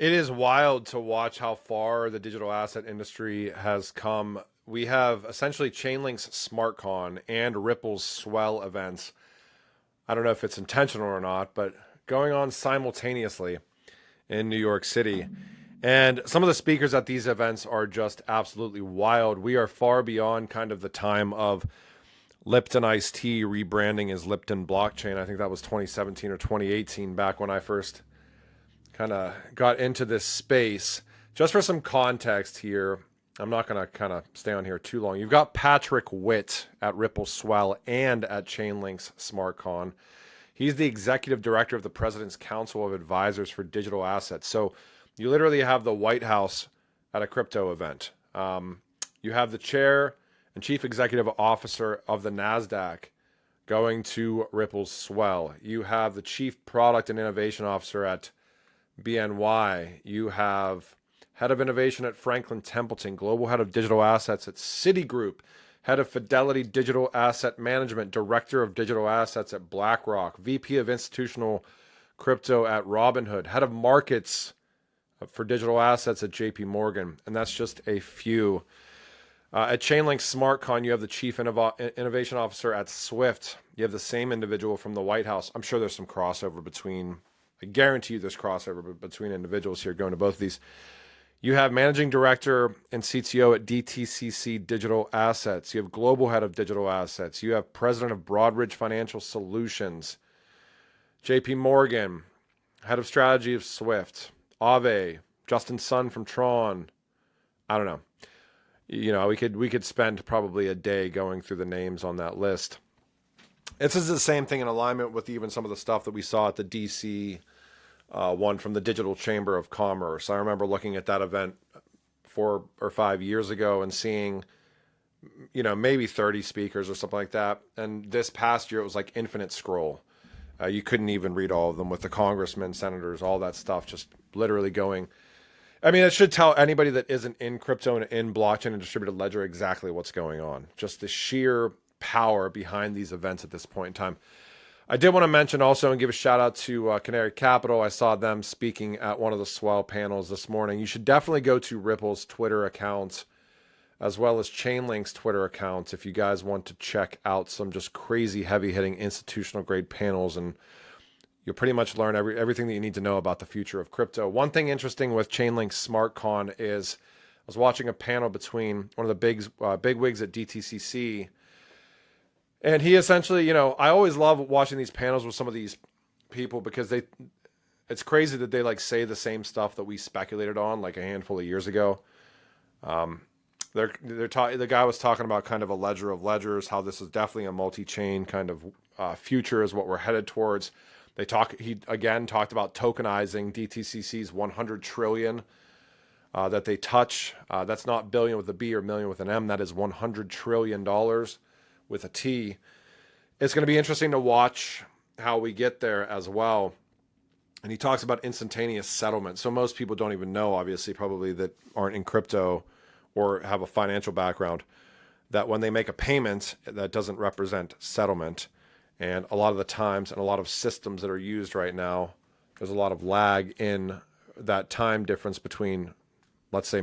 It is wild to watch how far the digital asset industry has come. We have essentially Chainlink's SmartCon and Ripple's Swell events. I don't know if it's intentional or not, but going on simultaneously in New York City. And some of the speakers at these events are just absolutely wild. We are far beyond kind of the time of Lipton iced tea rebranding as Lipton blockchain. I think that was 2017 or 2018 back when I first kind of got into this space. Just for some context here, I'm not going to kind of stay on here too long. You've got Patrick Witt at Ripple Swell and at Chainlink's SmartCon. He's the executive director of the President's Council of Advisors for Digital Assets. So you literally have the White House at a crypto event. You have the chair and chief executive officer of the NASDAQ going to Ripple's Swell. You have the chief product and innovation officer at BNY. You have head of innovation at Franklin Templeton, global head of digital assets at Citigroup, head of Fidelity Digital Asset Management, director of digital assets at BlackRock, VP of institutional crypto at Robinhood, head of markets for digital assets at JP Morgan. And that's just a few. At Chainlink SmartCon, you have the chief innovation officer at Swift. You have the same individual from the White House. I'm sure there's some crossover between, I guarantee you there's crossover between individuals here going to both of these. You have managing director and CTO at DTCC Digital Assets. You have global head of digital assets. You have president of Broadridge Financial Solutions. JP Morgan, head of strategy of Swift. Aave, Justin Sun from Tron. I don't know. You know, we could spend probably a day going through the names on that list. This is the same thing in alignment with even some of the stuff that we saw at the DC one from the Digital Chamber of Commerce. I remember looking at that event 4 or 5 years ago and seeing, you know, maybe 30 speakers or something like that. And this past year, it was like infinite scroll. You couldn't even read all of them with the congressmen, senators, all that stuff, just literally going. I mean, it should tell anybody that isn't in crypto and in blockchain and distributed ledger exactly what's going on. Just the sheer power behind these events at this point in time. I did want to mention also and give a shout out to Canary Capital. I saw them speaking at one of the Swell panels this morning. You should definitely go to Ripple's Twitter accounts as well as Chainlink's Twitter accounts if you guys want to check out some just crazy heavy-hitting institutional grade panels, and you'll pretty much learn everything that you need to know about the future of crypto. One thing interesting with Chainlink's SmartCon is I was watching a panel between one of the big wigs at DTCC, and he essentially, you know, I always love watching these panels with some of these people because it's crazy that they like say the same stuff that we speculated on like a handful of years ago. The guy was talking about kind of a ledger of ledgers, how this is definitely a multi-chain kind of future is what we're headed towards. He again talked about tokenizing DTCC's 100 trillion that they touch. That's not billion with a B or million with an M. That is $100 trillion with a T. It's going to be interesting to watch how we get there as well. And he talks about instantaneous settlement. So most people don't even know, obviously, probably that aren't in crypto or have a financial background, that when they make a payment, that doesn't represent settlement. And a lot of the times and a lot of systems that are used right now, there's a lot of lag in that time difference between, let's say,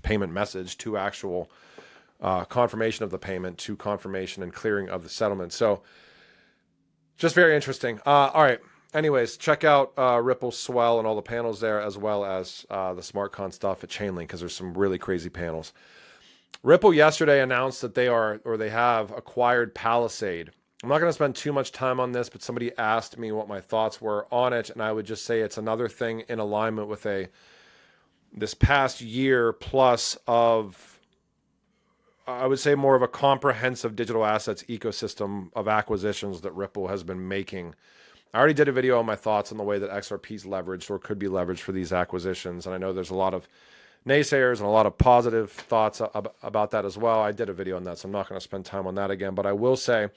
payment message to actual confirmation of the payment to confirmation and clearing of the settlement. So just very interesting. All right. Anyways, check out Ripple Swell and all the panels there, as well as the SmartCon stuff at Chainlink, because there's some really crazy panels. Ripple yesterday announced that they have acquired Palisade. I'm not going to spend too much time on this, but somebody asked me what my thoughts were on it, and I would just say it's another thing in alignment with this past year plus of, I would say, more of a comprehensive digital assets ecosystem of acquisitions that Ripple has been making. I already did a video on my thoughts on the way that XRP is leveraged or could be leveraged for these acquisitions, and I know there's a lot of naysayers and a lot of positive thoughts about that as well. I did a video on that, so I'm not going to spend time on that again, but I will say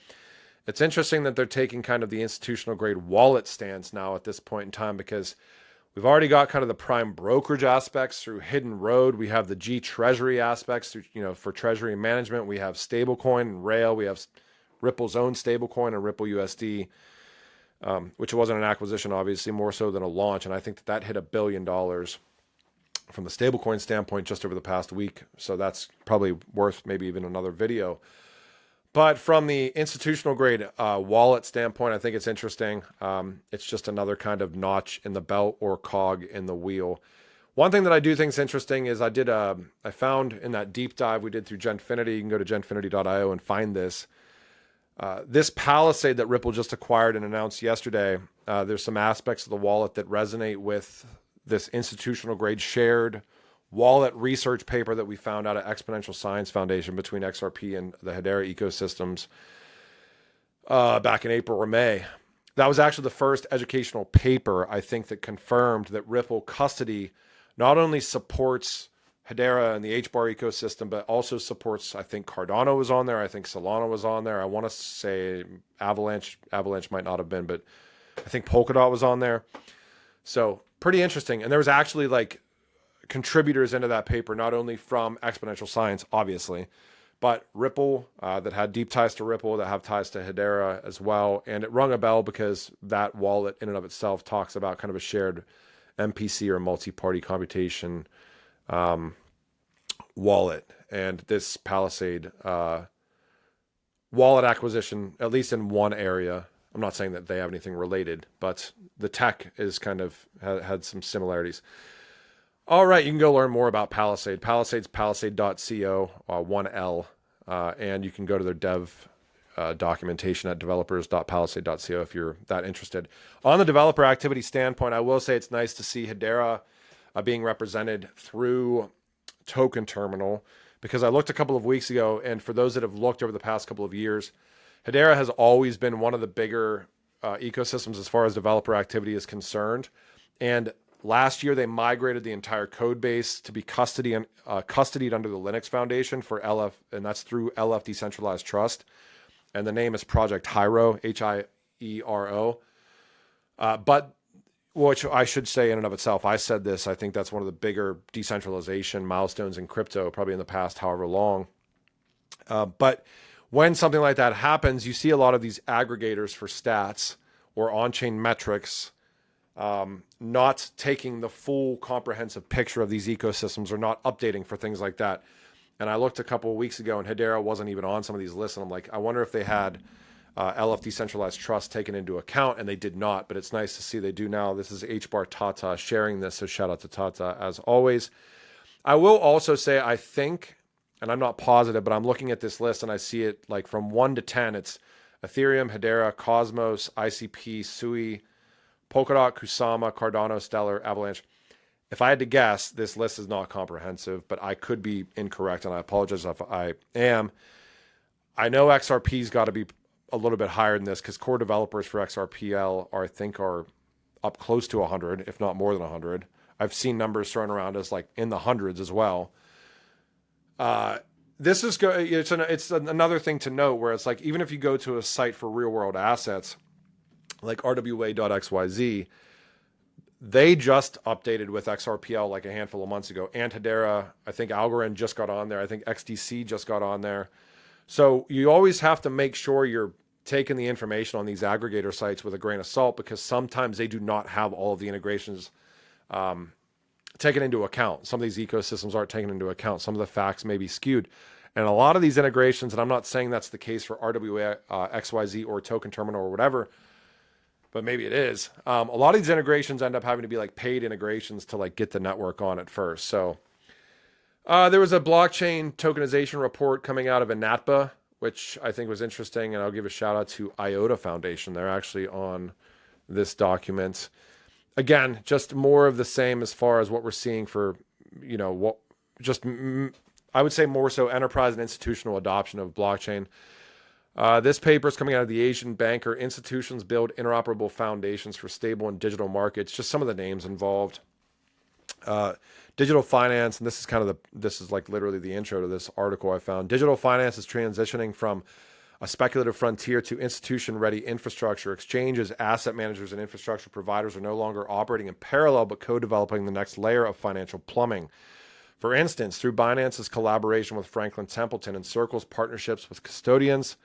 it's interesting that they're taking kind of the institutional grade wallet stance now at this point in time, because we've already got kind of the prime brokerage aspects through Hidden Road. We have the G Treasury aspects through, for treasury management. We have stablecoin and Rail. We have Ripple's own stablecoin and Ripple USD, which wasn't an acquisition, obviously, more so than a launch. And I think that hit $1 billion from the stablecoin standpoint just over the past week. So that's probably worth maybe even another video. But from the institutional grade wallet standpoint, I think it's interesting. It's just another kind of notch in the belt or cog in the wheel. One thing that I do think is interesting is I found in that deep dive we did through Genfinity, you can go to genfinity.io and find this. This Palisade that Ripple just acquired and announced yesterday, there's some aspects of the wallet that resonate with this institutional grade shared wallet research paper that we found out at Exponential Science Foundation between XRP and the Hedera ecosystems back in April or May. That was actually the first educational paper, I think, that confirmed that Ripple custody not only supports Hedera and the HBAR ecosystem, but also supports, I think Cardano was on there. I think Solana was on there. I want to say Avalanche might not have been, but I think Polkadot was on there. So pretty interesting. And there was actually like contributors into that paper, not only from Exponential Science, obviously, but Ripple that had deep ties to Ripple, that have ties to Hedera as well. And it rung a bell because that wallet in and of itself talks about kind of a shared MPC or multi-party computation wallet. And this Palisade wallet acquisition, at least in one area, I'm not saying that they have anything related, but the tech is kind of had some similarities. All right, you can go learn more about Palisade. Palisade's palisade.co, 1L, and you can go to their dev documentation at developers.palisade.co if you're that interested. On the developer activity standpoint, I will say it's nice to see Hedera being represented through Token Terminal, because I looked a couple of weeks ago, and for those that have looked over the past couple of years, Hedera has always been one of the bigger ecosystems as far as developer activity is concerned. And last year, they migrated the entire code base to be custodied under the Linux Foundation for LF, and that's through LF Decentralized Trust. And the name is Project Hiero, Hiero. But which I should say in and of itself, I said this, I think that's one of the bigger decentralization milestones in crypto, probably in the past however long. But when something like that happens, you see a lot of these aggregators for stats or on-chain metrics not taking the full comprehensive picture of these ecosystems or not updating for things like that. And I looked a couple of weeks ago and Hedera wasn't even on some of these lists. And I'm like, I wonder if they had LF Decentralized Trust taken into account, and they did not, but it's nice to see they do now. This is HBAR Tata sharing this, so shout out to Tata as always. I will also say, I think, and I'm not positive, but I'm looking at this list and I see it like from 1 to 10, it's Ethereum, Hedera, Cosmos, ICP, Sui, Polkadot, Kusama, Cardano, Stellar, Avalanche. If I had to guess, this list is not comprehensive, but I could be incorrect, and I apologize if I am. I know XRP's got to be a little bit higher than this because core developers for XRPL I think are up close to 100, if not more than 100. I've seen numbers thrown around as like in the hundreds as well. This is it's another thing to note where it's like, even if you go to a site for real world assets like rwa.xyz, they just updated with XRPL like a handful of months ago. And Hedera, I think Algorand just got on there. I think XDC just got on there. So you always have to make sure you're taking the information on these aggregator sites with a grain of salt, because sometimes they do not have all of the integrations taken into account. Some of these ecosystems aren't taken into account. Some of the facts may be skewed. And a lot of these integrations, and I'm not saying that's the case for RWA, XYZ, or Token Terminal or whatever, but maybe it is. A lot of these integrations end up having to be like paid integrations to like get the network on at first. So there was a blockchain tokenization report coming out of Anatba, which I think was interesting, and I'll give a shout out to IOTA Foundation. They're actually on this document. Again, just more of the same as far as what we're seeing for, I would say more so enterprise and institutional adoption of blockchain. This paper is coming out of the Asian Banker. Institutions build interoperable foundations for stable and digital markets. Just some of the names involved. Digital finance, and this is like literally the intro to this article I found. Digital finance is transitioning from a speculative frontier to institution-ready infrastructure. Exchanges, asset managers, and infrastructure providers are no longer operating in parallel, but co-developing the next layer of financial plumbing. For instance, through Binance's collaboration with Franklin Templeton and Circle's partnerships with custodians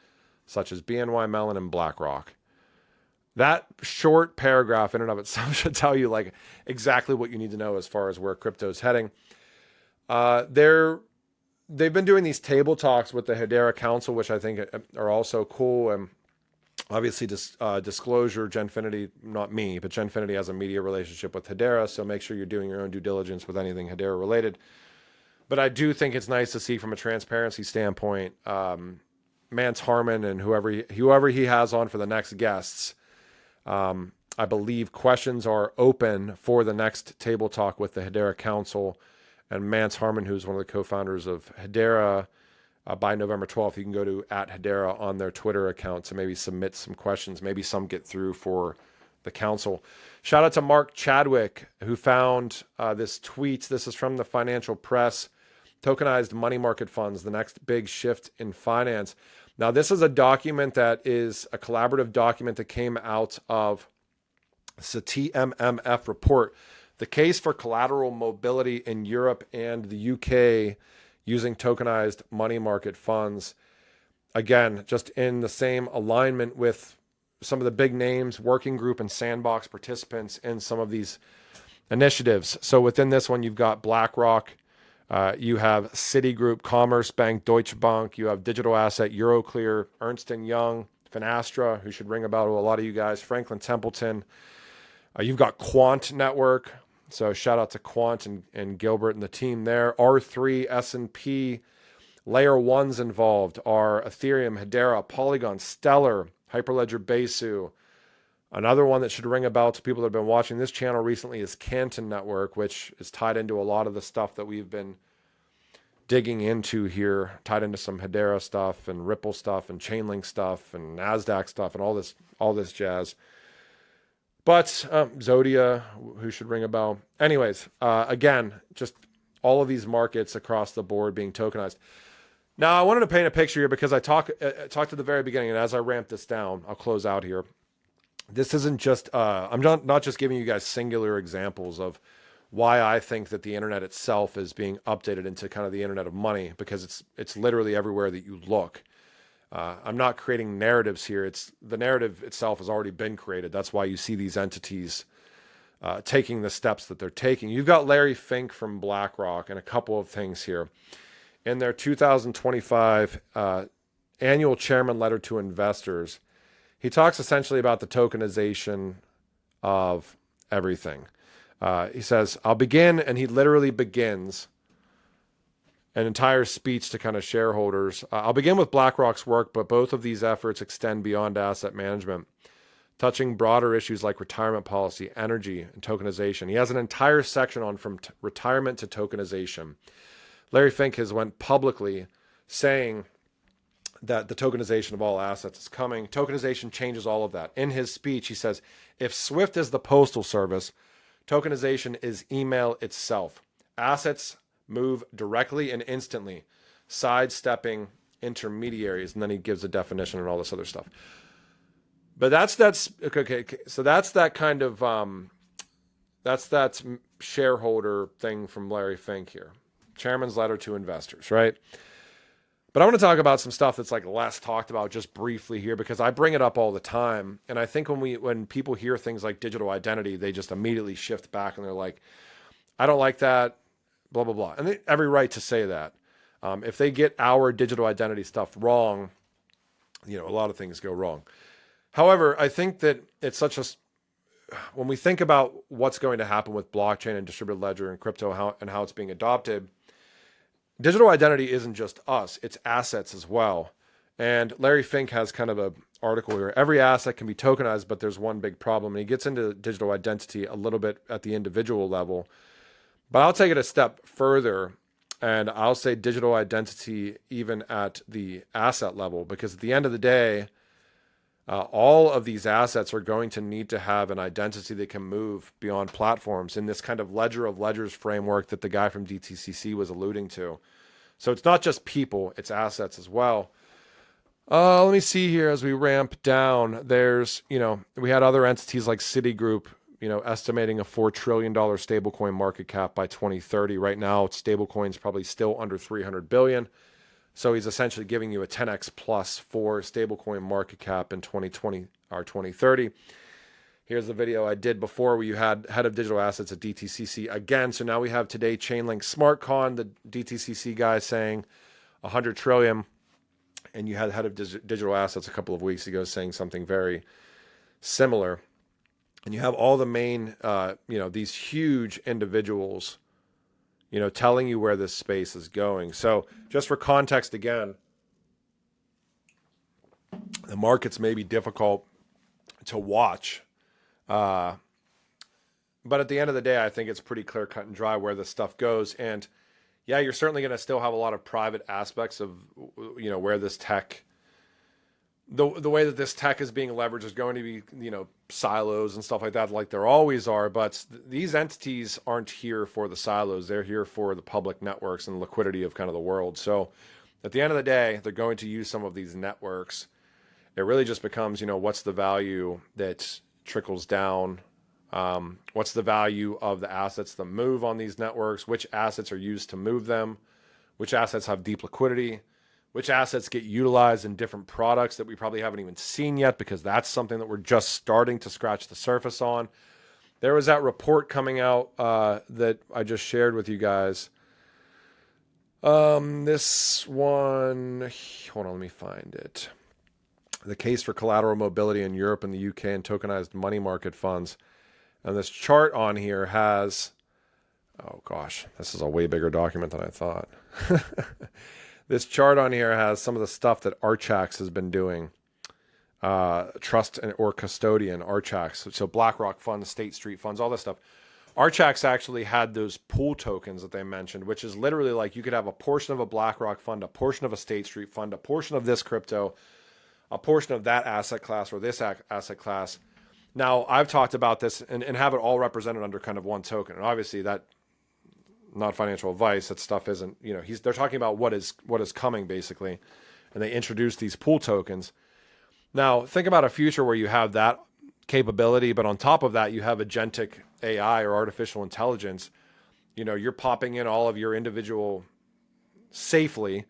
such as BNY Mellon and BlackRock. That short paragraph in and of itself should tell you like exactly what you need to know as far as where crypto is heading. They've been doing these table talks with the Hedera Council, which I think are also cool. And obviously, disclosure, Genfinity, not me, but Genfinity has a media relationship with Hedera. So make sure you're doing your own due diligence with anything Hedera related. But I do think it's nice to see from a transparency standpoint, Mance Harmon and whoever he has on for the next guests. I believe questions are open for the next table talk with the Hedera Council. And Mance Harmon, who's one of the co-founders of Hedera, by November 12th, you can go to @Hedera on their Twitter account to maybe submit some questions. Maybe some get through for the council. Shout out to Mark Chadwick, who found this tweet. This is from the Financial Press. Tokenized money market funds, the next big shift in finance. Now, this is a document that is a collaborative document that came out of the TMMF report. The case for collateral mobility in Europe and the UK using tokenized money market funds. Again, just in the same alignment with some of the big names, working group and sandbox participants in some of these initiatives. So within this one, you've got BlackRock, you have Citigroup, Commerce Bank, Deutsche Bank, you have Digital Asset, Euroclear, Ernst & Young, Finastra, who should ring a bell to a lot of you guys, Franklin Templeton. You've got Quant Network. So shout out to Quant and Gilbert and the team there. R3, S&P, Layer 1's involved are Ethereum, Hedera, Polygon, Stellar, Hyperledger Besu. Another one that should ring a bell to people that have been watching this channel recently is Canton Network, which is tied into a lot of the stuff that we've been digging into here, tied into some Hedera stuff and Ripple stuff and Chainlink stuff and NASDAQ stuff and all this jazz. But Zodia, who should ring a bell. Anyways, again, just all of these markets across the board being tokenized. Now, I wanted to paint a picture here because I talked at the very beginning, and as I ramp this down, I'll close out here. This isn't just, I'm not just giving you guys singular examples of why I think that the internet itself is being updated into kind of the internet of money, because it's literally everywhere that you look. I'm not creating narratives here. The narrative itself has already been created. That's why you see these entities taking the steps that they're taking. You've got Larry Fink from BlackRock and a couple of things here. In their 2025 annual chairman letter to investors, he talks essentially about the tokenization of everything. He says, I'll begin, and he literally begins an entire speech to kind of shareholders. I'll begin with BlackRock's work, but both of these efforts extend beyond asset management, touching broader issues like retirement policy, energy, and tokenization. He has an entire section on from retirement to tokenization. Larry Fink has went publicly saying that the tokenization of all assets is coming. Tokenization changes all of that. In his speech, he says, if SWIFT is the postal service, tokenization is email itself. Assets move directly and instantly, sidestepping intermediaries. And then he gives a definition and all this other stuff. But that's okay. So that's that kind of that's that shareholder thing from Larry Fink here, chairman's letter to investors, right? But I want to talk about some stuff that's like less talked about just briefly here, because I bring it up all the time. And I think when people hear things like digital identity, they just immediately shift back and they're like, I don't like that, blah, blah, blah. And they have every right to say that. If they get our digital identity stuff wrong, a lot of things go wrong. However, I think that it's when we think about what's going to happen with blockchain and distributed ledger and crypto how it's being adopted, digital identity isn't just us, it's assets as well. And Larry Fink has kind of an article here. Every asset can be tokenized, but there's one big problem. And he gets into digital identity a little bit at the individual level. But I'll take it a step further, and I'll say digital identity even at the asset level, because at the end of the day, all of these assets are going to need to have an identity that can move beyond platforms in this kind of ledger of ledgers framework that the guy from DTCC was alluding to. So it's not just people, it's assets as well. Let me see here as we ramp down. There's, we had other entities like Citigroup, estimating a $4 trillion stablecoin market cap by 2030. Right now, stablecoin's probably still under 300 billion. So he's essentially giving you a 10x plus for stablecoin market cap in 2020 or 2030. Here's the video I did before where you had head of digital assets at DTCC again. So now we have today Chainlink SmartCon, the DTCC guy saying 100 trillion. And you had head of digital assets a couple of weeks ago saying something very similar. And you have all the main, these huge individuals, telling you where this space is going. So just for context again, the markets may be difficult to watch. But at the end of the day, I think it's pretty clear cut and dry where this stuff goes. And yeah, you're certainly going to still have a lot of private aspects of, where this tech, the way that this tech is being leveraged is going to be, silos and stuff like that, like there always are. But these entities aren't here for the silos. They're here for the public networks and the liquidity of kind of the world. So at the end of the day, they're going to use some of these networks. It really just becomes, what's the value that trickles down? What's the value of the assets that move on these networks? Which assets are used to move them? Which assets have deep liquidity? Which assets get utilized in different products that we probably haven't even seen yet, because that's something that we're just starting to scratch the surface on. There was that report coming out that I just shared with you guys. This one, hold on, let me find it. The case for collateral mobility in Europe and the UK and tokenized money market funds. And this chart on here has, oh gosh, this is a way bigger document than I thought. This chart on here has some of the stuff that Archax has been doing. Trust or custodian, Archax. So BlackRock funds, State Street funds, all this stuff. Archax actually had those pool tokens that they mentioned, which is literally like you could have a portion of a BlackRock fund, a portion of a State Street fund, a portion of this crypto, a portion of that asset class or this asset class. Now, I've talked about this and have it all represented under kind of one token. And obviously that, not financial advice, that stuff isn't, they're talking about what is coming basically. And they introduce these pool tokens. Now, think about a future where you have that capability, but on top of that, you have agentic AI or artificial intelligence. You're popping in all of your individual safely.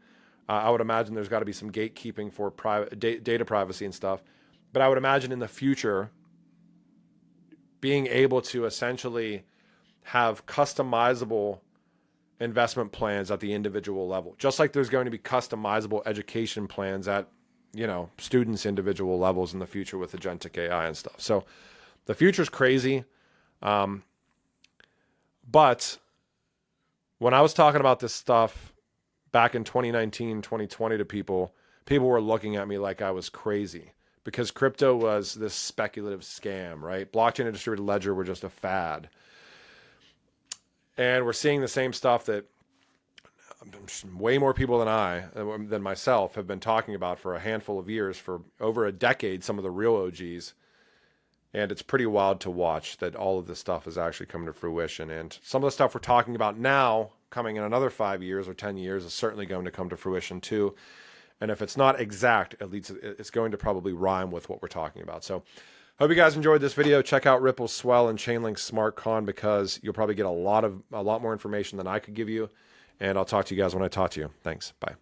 I would imagine there's got to be some gatekeeping for private data privacy and stuff. But I would imagine in the future, being able to essentially have customizable investment plans at the individual level, just like there's going to be customizable education plans at, students' individual levels in the future with agentic AI and stuff. So the future's crazy. But when I was talking about this stuff back in 2019, 2020 to people were looking at me like I was crazy because crypto was this speculative scam, right? Blockchain and distributed ledger were just a fad. And we're seeing the same stuff that way more people than myself have been talking about for a handful of years, for over a decade, some of the real OGs. And it's pretty wild to watch that all of this stuff is actually coming to fruition. And some of the stuff we're talking about now, coming in another 5 years or 10 years, is certainly going to come to fruition too. And if it's not exact, at least it's going to probably rhyme with what we're talking about. So hope you guys enjoyed this video. Check out Ripple's Swell and Chainlink SmartCon, because you'll probably get a lot more information than I could give you. And I'll talk to you guys when I talk to you. Thanks. Bye.